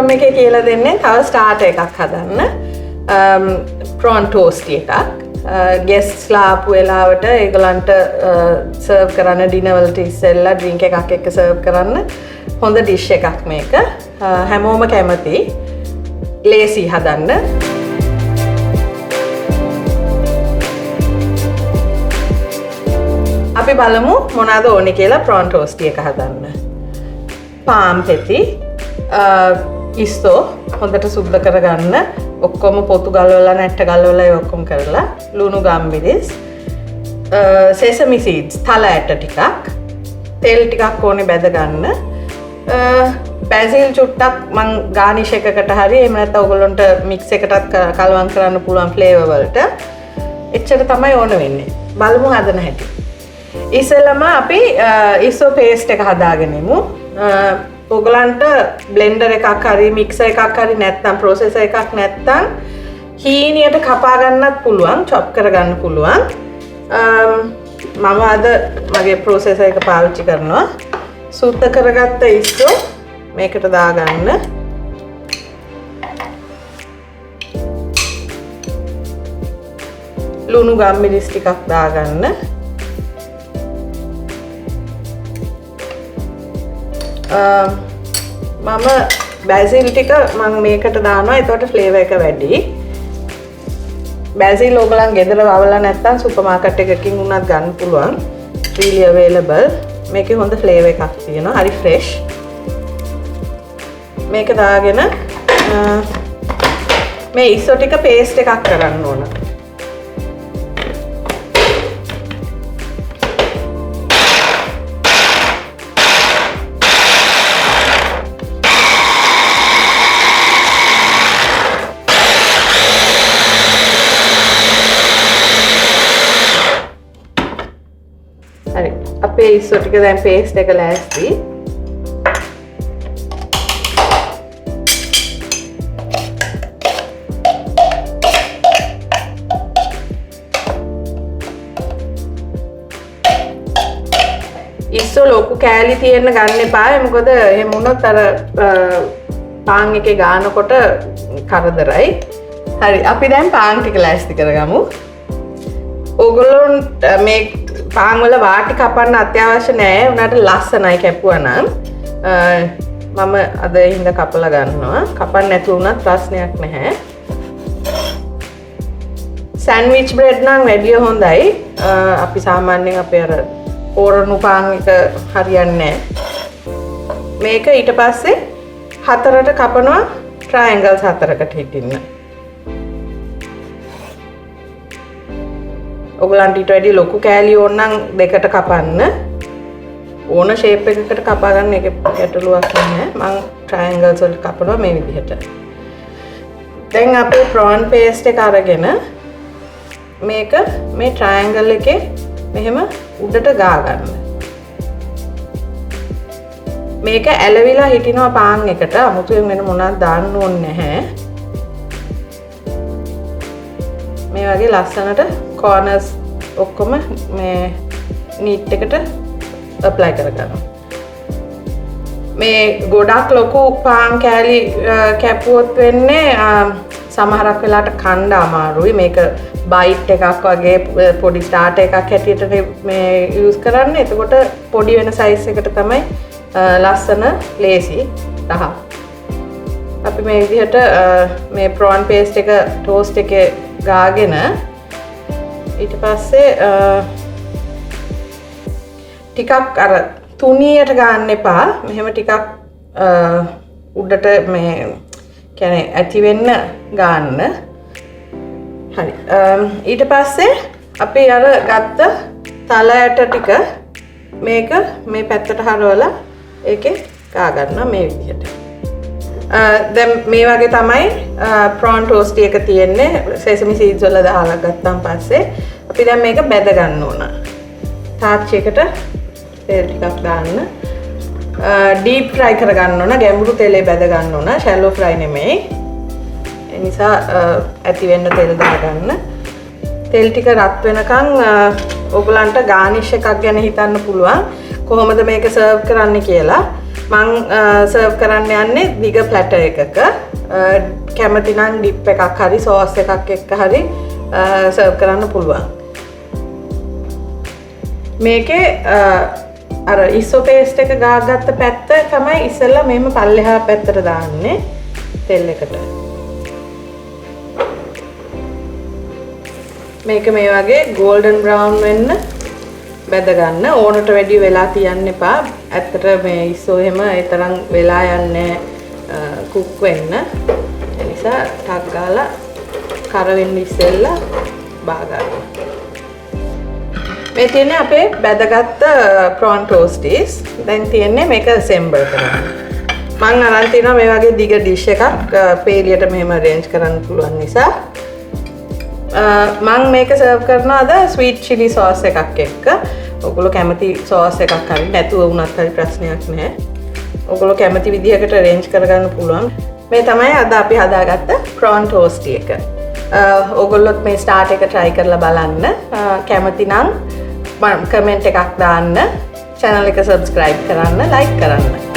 ක්‍රම එකේ කියලා දෙන්නේ තව ස්ටාර්ටර් එකක් හදන්න. prawn toast එකක්. guests ලා ආපු වෙලාවට ඒගොල්ලන්ට සර්ව් කරන්න ඩිනර් වලට ඉස්සෙල්ලා ඩ්‍රින්ක් එකක් එක්ක සර්ව් කරන්න හොඳ ඩිෂ් එකක් මේක. හැමෝම කැමති. ලේසි හදන්න. අපි බලමු මොනවාද ඕනේ කියලා prawn toast එක හදන්න. පාම් පෙති, ඉස්සෝ හොඳට සුද්ධ කරගන්න. ඔක්කොම පොතු ගලවලා නැට්ට ගලවලා ඒ ඔක්කොම කරලා ලුණු ගම්මිරිස්, sesame seeds තල ඇට ටිකක්, තෙල් ටිකක් ඕනේ බැද ගන්න. basil චුට්ටක් මං garnish එකකට හරි එහෙම නැත්නම් ඔයගොල්ලන්ට mix එකටත් කලවම් කරන්න පුළුවන් flavor වලට. එච්චර තමයි ඕන වෙන්නේ. බලමු හදන හැටි. ඉස්සෙල්ලම අපි ඉස්සෝ paste එක හදාගෙනමු. ඔයගලන්ට බ්ලෙන්ඩර් එකක් හරි මික්සර් එකක් හරි නැත්නම් ප්‍රොසෙසර් එකක් නැත්නම් හීනියට කපා ගන්නත් පුළුවන්, chop කරගන්න පුළුවන්. මම අද මගේ ප්‍රොසෙසර් එක පාවිච්චි කරනවා. සුද්ධ කරගත්ත ඉස්සෝ මේකට දාගන්න. ලුණු ගම්මිරිස් ටිකක් දාගන්න. මම basil ටික මම මේකට දානවා. එතකොට flavor එක වැඩි. basil ඔයගලන් ගෙදර වවලා නැත්නම් සුපර් මාකට් එකකින් උනත් ගන්න පුළුවන්. freely available. මේකේ හොඳ flavor එකක් තියෙනවා. හරි fresh. මේක දාගෙන මේ ඉස්සෝ ටික paste එකක් කරන්න ඕන. හරි. අපේ ඉස්සෝ ටික දැන් paste එක ලෑස්ති. ඉස්සෝ ලොකු කෑලි තියෙන්න ගන්න එපා. මොකද එහෙම වුණොත් අර පාන් එකේ ගානකොට කරදරයි. හරි. අපි දැන් පාන් ටික ලෑස්ති කරගමු. ඕගොල්ලොන්ට මේ පාන් වල වාටි කපන්න අත්‍යවශ්‍ය නැහැ. උනාට ලස්සනයි කැපුවා නම්. මම අද හින්දා කපලා ගන්නවා. කපන්න නැතුව උනත් ප්‍රශ්නයක් නැහැ. සෑන්ඩ්විච් බ්‍රෙඩ් නම් වැඩිය හොඳයි. අපි සාමාන්‍යයෙන් අපේ අර ඕරණු පාන් එක හරියන්නේ නැහැ. මේක ඊට පස්සේ හතරට කපනවා ට්‍රයැන්ගල්ස් හතරකට හිටින්න. ඔයගලන්ට ඊට වැඩි ලොකු කෑලි ඕන නම් දෙකට කපන්න. ඕන ෂේප් එකකට කපා ගන්න එක ගැටලුවක් නැහැ. මම ට්‍රයැන්ගල්ස් වලට කපනවා මේ විදිහට. දැන් අපේ prawn paste එක අරගෙන මේක මේ ට්‍රයැන්ගල් එකේ මෙහෙම උඩට ගා ගන්න. මේක ඇලවිලා හිටිනවා පාන් එකට. අමුතුවෙන් වෙන මොනවද දාන්න ඕනේ නැහැ. මේ වගේ ලස්සනට corners ඔක්කොම මේ නීට් එකට apply කරගන්නවා. මේ ගොඩක් ලොකු පාන් කෑලි කැපුවොත් වෙන්නේ සමහරක් වෙලාවට කන්න අමාරුයි. මේක බයිට් එකක් වගේ පොඩි ස්ටාර්ටර් එකක් හැටියට මේ යූස් කරන්නේ. එතකොට පොඩි වෙන සයිස් එකට තමයි ලස්සන ලේසි රහ. අපි මේ විදිහට මේ prawn paste එක toast එකේ ගාගෙන ඊට පස්සේ ටිකක් අර තුනියට ගන්න එපා. මෙහෙම ටිකක් උඩට මේ කියන්නේ ඇති වෙන්න ගන්න. හරි. ඊට පස්සේ අපි අර ගත්ත තල ඇට ටික මේක මේ පැත්තට හරවලා ඒකේ ගා ගන්නවා මේ විදිහට. දැන් මේ වගේ තමයි prawn toast එක තියෙන්නේ. sesame seeds වල දාලා ගත්තාන් පස්සේ අපි දැන් මේක බෙද ගන්න ඕන. තාච්චි එකට තෙල් ටිකක් දාන්න. deep fry කර ගන්න ඕන. ගැඹුරු තෙලේ බෙද ගන්න ඕන. shallow fry නෙමෙයි. ඒ නිසා ඇති වෙන්න තෙල් දාගන්න. තෙල් ටික රත් වෙනකන් ඔයගලන්ට garnish එකක් ගැන හිතන්න පුළුවන්. කොහොමද මේක සර්ව් කරන්න කියලා. මං සර්ව් කරන්න යන්නේ දිග ප්ලැටර් එකක. කැමති නම් ඩිප් එකක් හරි සෝස් එකක් එක්ක හරි සර්ව් කරන්න පුළුවන්. මේකේ අර ඉස්සෝ පේස්ට් එක ගාගත්ත පැත්ත තමයි ඉස්සෙල්ලා මෙහෙම පල්ලෙහා පැත්තට දාන්නේ තෙල් එකට. මේක මේ වගේ golden brown වෙන්න බැද ගන්න. ඕනට වැඩි වෙලා තියන්න එපා. ඇත්තට මේ ඉස්සෝ එහෙම ඒ තරම් වෙලා යන්නේ කුක් වෙන්න. ඒ නිසා ටක් ගාලා කර වෙන්න ඉස්සෙල්ලා බා ගන්න. මේ තියෙන්නේ අපේ බැදගත්ත prawn toasties. දැන් තියෙන්නේ මේක assemble කරන්න. මම අරන් තියනවා මේ වගේ දිග dish එකක් පේලියට මෙහෙම arrange කරන්න පුළුවන් නිසා. මම මේක සර්ව් කරනවා අද sweet chili sauce එකක් එක්ක. ඔයගොල්ලෝ කැමති sauce එකක් හරි නැතුව වුණත් හරි ප්‍රශ්නයක් නැහැ. ඔයගොල්ලෝ කැමති විදිහකට arrange කරගන්න පුළුවන්. මේ තමයි අද අපි හදාගත්ත prawn toasty එක. ඔයගොල්ලොත් මේ start එක try කරලා බලන්න. කැමති නම් කමෙන්ට් එකක් දාන්න, channel එක subscribe කරන්න, like කරන්න.